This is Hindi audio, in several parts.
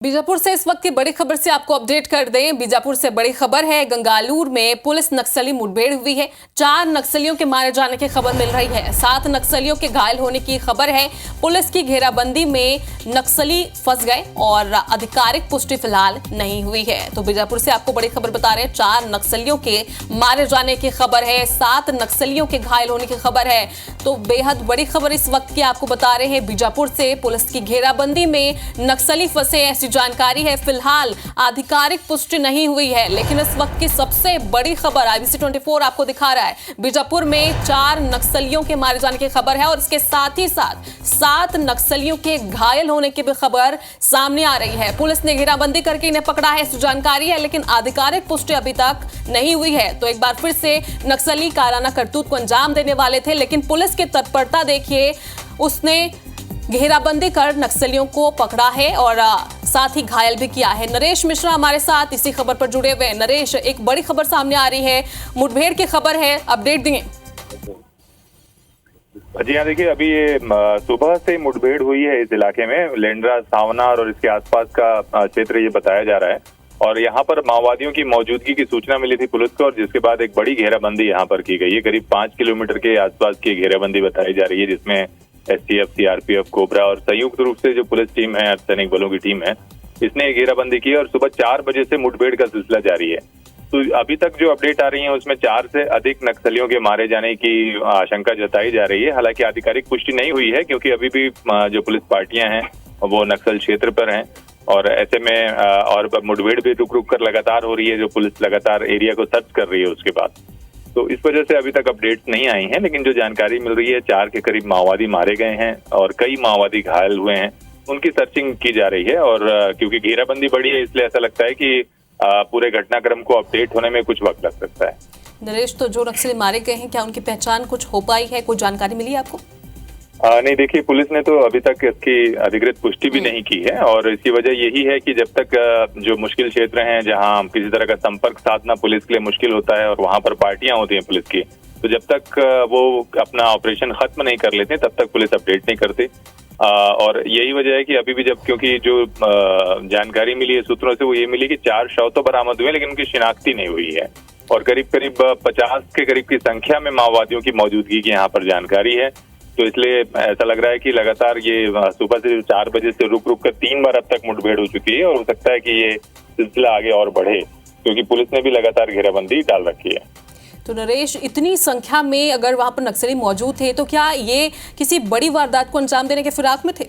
बीजापुर से इस वक्त की बड़ी खबर से आपको अपडेट कर दें। बीजापुर से बड़ी खबर है, गंगालूर में पुलिस नक्सली मुठभेड़ हुई है। 4 नक्सलियों के मारे जाने की खबर मिल रही है। 7 नक्सलियों के घायल होने की खबर है। पुलिस की घेराबंदी में नक्सली फंस गए और आधिकारिक पुष्टि फिलहाल नहीं हुई है। तो बीजापुर से आपको बड़ी खबर बता रहे हैं, 4 नक्सलियों के मारे जाने की खबर है, 7 नक्सलियों के घायल होने की खबर है। तो बेहद बड़ी खबर इस वक्त की आपको बता रहे हैं। बीजापुर से पुलिस की घेराबंदी में नक्सली फंसे, ऐसी जानकारी है। फिलहाल आधिकारिक पुष्टि नहीं हुई है, लेकिन इस वक्त की सबसे बड़ी खबर IBC 24 आपको दिखा रहा है। बीजापुर में 4 नक्सलियों के मारे जाने की खबर है और इसके साथ ही साथ 7 नक्सलियों के घायल होने की भी खबर सामने आ रही है। पुलिस ने घेराबंदी करके इन्हें पकड़ा है, ऐसी जानकारी है, लेकिन आधिकारिक पुष्टि अभी तक नहीं हुई है। तो एक बार फिर से नक्सली काराना करतूत को अंजाम देने वाले थे, लेकिन पुलिस की तत्परता देखिए, उसने घेराबंदी कर नक्सलियों को पकड़ा है और साथ ही घायल भी किया है। नरेश मिश्रा हमारे साथ इसी खबर पर जुड़े हुए हैं। नरेश, एक बड़ी खबर सामने आ रही है, मुठभेड़ की खबर है, अपडेट दें। जी हाँ, देखिए अभी ये सुबह से मुठभेड़ हुई है इस इलाके में। लेंड्रा, सावनार और इसके आसपास का क्षेत्र ये बताया जा रहा है और यहाँ पर माओवादियों की मौजूदगी की सूचना मिली थी पुलिस को और जिसके बाद एक बड़ी घेराबंदी यहाँ पर की गई है। करीब 5 किलोमीटर के आसपास की घेराबंदी बताई जा रही है, जिसमें STF, CRPF, कोबरा और संयुक्त रूप से जो पुलिस टीम है, अर्धसैनिक बलों की टीम है, इसने घेराबंदी की और सुबह 4 बजे से मुठभेड़ का सिलसिला जारी है। तो अभी तक जो अपडेट आ रही है उसमें 4 से अधिक नक्सलियों के मारे जाने की आशंका जताई जा रही है। हालांकि आधिकारिक पुष्टि नहीं हुई है क्योंकि अभी भी जो पुलिस पार्टियां हैं वो नक्सल क्षेत्र पर हैं और ऐसे में और मुठभेड़ भी रुक रुक कर लगातार हो रही है। जो पुलिस लगातार एरिया को सर्च कर रही है उसके बाद, तो इस वजह से अभी तक अपडेट्स नहीं आई हैं। लेकिन जो जानकारी मिल रही है, 4 के करीब माओवादी मारे गए हैं और कई माओवादी घायल हुए हैं, उनकी सर्चिंग की जा रही है। और क्योंकि घेराबंदी बढ़ी है इसलिए ऐसा लगता है कि पूरे घटनाक्रम को अपडेट होने में कुछ वक्त लग सकता है। नरेश, तो जो नक्सली मारे गए हैं, क्या उनकी पहचान कुछ हो पाई है? कोई जानकारी मिली है आपको? नहीं, देखिए पुलिस ने तो अभी तक इसकी अधिकृत पुष्टि भी नहीं की है और इसकी वजह यही है कि जब तक जो मुश्किल क्षेत्र हैं जहां किसी तरह का संपर्क साधना पुलिस के लिए मुश्किल होता है और वहां पर पार्टियां होती हैं पुलिस की, तो जब तक वो अपना ऑपरेशन खत्म नहीं कर लेते तब तक पुलिस अपडेट नहीं करती। और यही वजह है कि अभी भी जब, क्योंकि जो जानकारी मिली है सूत्रों से, वो ये मिली कि 4 शव तो बरामद हुए लेकिन उनकी शिनाख्ती नहीं हुई है और करीब करीब 50 के करीब की संख्या में माओवादियों की मौजूदगी की यहाँ पर जानकारी है। तो इसलिए ऐसा लग रहा है कि लगातार ये सुबह से 4 बजे से रुक रुक कर 3 बार अब तक मुठभेड़ हो चुकी है और हो सकता है कि ये सिलसिला आगे और बढ़े क्योंकि पुलिस ने भी लगातार घेराबंदी डाल रखी है। तो नरेश, इतनी संख्या में अगर वहां पर नक्सली मौजूद थे तो क्या ये किसी बड़ी वारदात को अंजाम देने के फिराक में थे?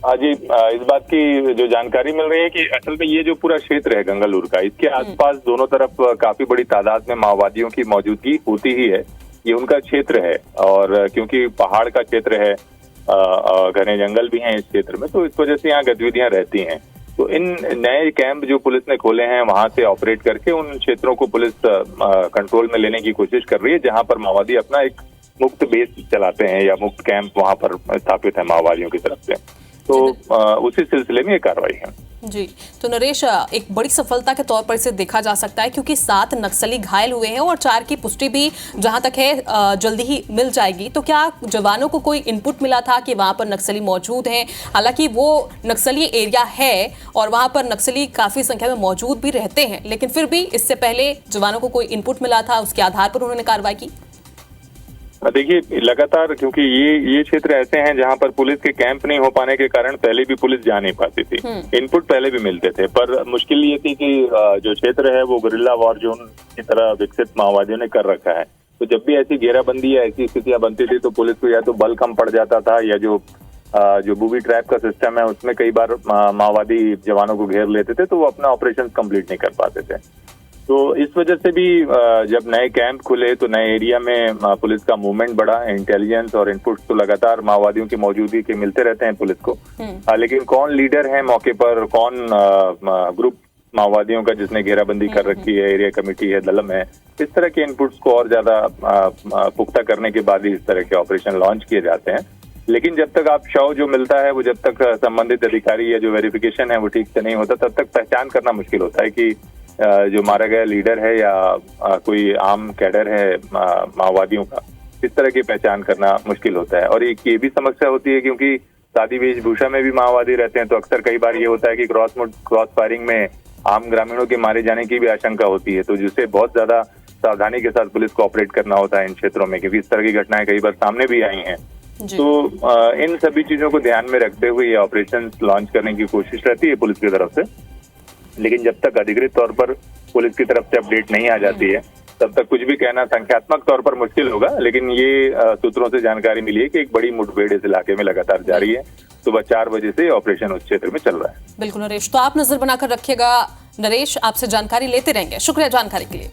हाँ जी, इस बात की जो जानकारी मिल रही है कि असल में ये जो पूरा क्षेत्र है गंगालूर का, इसके आसपास दोनों तरफ काफी बड़ी तादाद में माओवादियों की मौजूदगी होती ही है। ये उनका क्षेत्र है और क्योंकि पहाड़ का क्षेत्र है, घने जंगल भी हैं इस क्षेत्र में, तो इस वजह से यहाँ गतिविधियां रहती हैं। तो इन नए कैंप जो पुलिस ने खोले हैं वहां से ऑपरेट करके उन क्षेत्रों को पुलिस कंट्रोल में लेने की कोशिश कर रही है जहां पर माओवादी अपना एक मुक्त बेस चलाते हैं या मुक्त कैंप वहां पर स्थापित है माओवादियों की तरफ से। तो उसी सिलसिले में ये कार्रवाई है। जी, तो नरेश, एक बड़ी सफलता के तौर पर इसे देखा जा सकता है क्योंकि 7 नक्सली घायल हुए हैं और 4 की पुष्टि भी जहां तक है जल्दी ही मिल जाएगी। तो क्या जवानों को कोई इनपुट मिला था कि वहां पर नक्सली मौजूद हैं? हालांकि वो नक्सली एरिया है और वहां पर नक्सली काफी संख्या में मौजूद भी रहते हैं, लेकिन फिर भी इससे पहले जवानों को कोई इनपुट मिला था, उसके आधार पर उन्होंने कार्रवाई की? देखिए लगातार, क्योंकि ये क्षेत्र ऐसे हैं जहां पर पुलिस के कैंप नहीं हो पाने के कारण पहले भी पुलिस जा नहीं पाती थी। इनपुट पहले भी मिलते थे, पर मुश्किल ये थी कि जो क्षेत्र है वो गुरिल्ला वॉर जोन की तरह विकसित माओवादियों ने कर रखा है। तो जब भी ऐसी घेराबंदी या ऐसी स्थितियां बनती थी तो पुलिस को या तो बल कम पड़ जाता था या जो बूबी ट्रैप का सिस्टम है उसमें कई बार माओवादी जवानों को घेर लेते थे तो वो अपना ऑपरेशन कंप्लीट नहीं कर पाते थे। तो इस वजह से भी जब नए कैंप खुले तो नए एरिया में पुलिस का मूवमेंट बढ़ा। इंटेलिजेंस और इनपुट तो लगातार माओवादियों की मौजूदगी के मिलते रहते हैं पुलिस को, लेकिन कौन लीडर है मौके पर, कौन ग्रुप माओवादियों का जिसने घेराबंदी कर रखी है, एरिया कमेटी है, दलम है, इस तरह के इनपुट्स को और ज्यादा पुख्ता करने के बाद ही इस तरह के ऑपरेशन लॉन्च किए जाते हैं। लेकिन जब तक आप शव जो मिलता है वो जब तक संबंधित अधिकारी या जो वेरिफिकेशन है वो ठीक से नहीं होता तब तक पहचान करना मुश्किल होता है कि जो मारा गया लीडर है या कोई आम कैडर है माओवादियों का, इस तरह की पहचान करना मुश्किल होता है। और एक ये भी समस्या होती है क्योंकि सादी वेशभूषा में भी माओवादी रहते हैं, तो अक्सर कई बार ये होता है कि क्रॉस फायरिंग में आम ग्रामीणों के मारे जाने की भी आशंका होती है, तो जिससे बहुत ज्यादा सावधानी के साथ पुलिस को ऑपरेट करना होता है इन क्षेत्रों में, क्योंकि इस तरह की घटनाएं कई बार सामने भी आई हैं। तो इन सभी चीजों को ध्यान में रखते हुए ये ऑपरेशन लॉन्च करने की कोशिश रहती है पुलिस की तरफ से, लेकिन जब तक अधिकृत तौर पर पुलिस की तरफ से अपडेट नहीं आ जाती है तब तक कुछ भी कहना संख्यात्मक तौर पर मुश्किल होगा। लेकिन ये सूत्रों से जानकारी मिली है कि एक बड़ी मुठभेड़ इस इलाके में लगातार जारी है। सुबह 4 बजे से ऑपरेशन उस क्षेत्र में चल रहा है। बिल्कुल नरेश, तो आप नजर बनाकर रखिएगा। नरेश, आपसे जानकारी लेते रहेंगे, शुक्रिया जानकारी के लिए।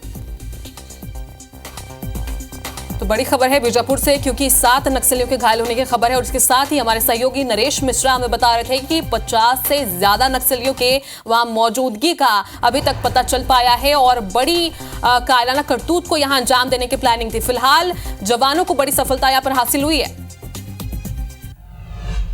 तो बड़ी खबर है बीजापुर से, क्योंकि 7 नक्सलियों के घायल होने की खबर है और इसके साथ ही हमारे सहयोगी नरेश मिश्रा हमें बता रहे थे कि 50 से ज्यादा नक्सलियों के वहां मौजूदगी का अभी तक पता चल पाया है और बड़ी कायराना करतूत को यहां अंजाम देने की प्लानिंग थी। फिलहाल जवानों को बड़ी सफलता यहां पर हासिल हुई है।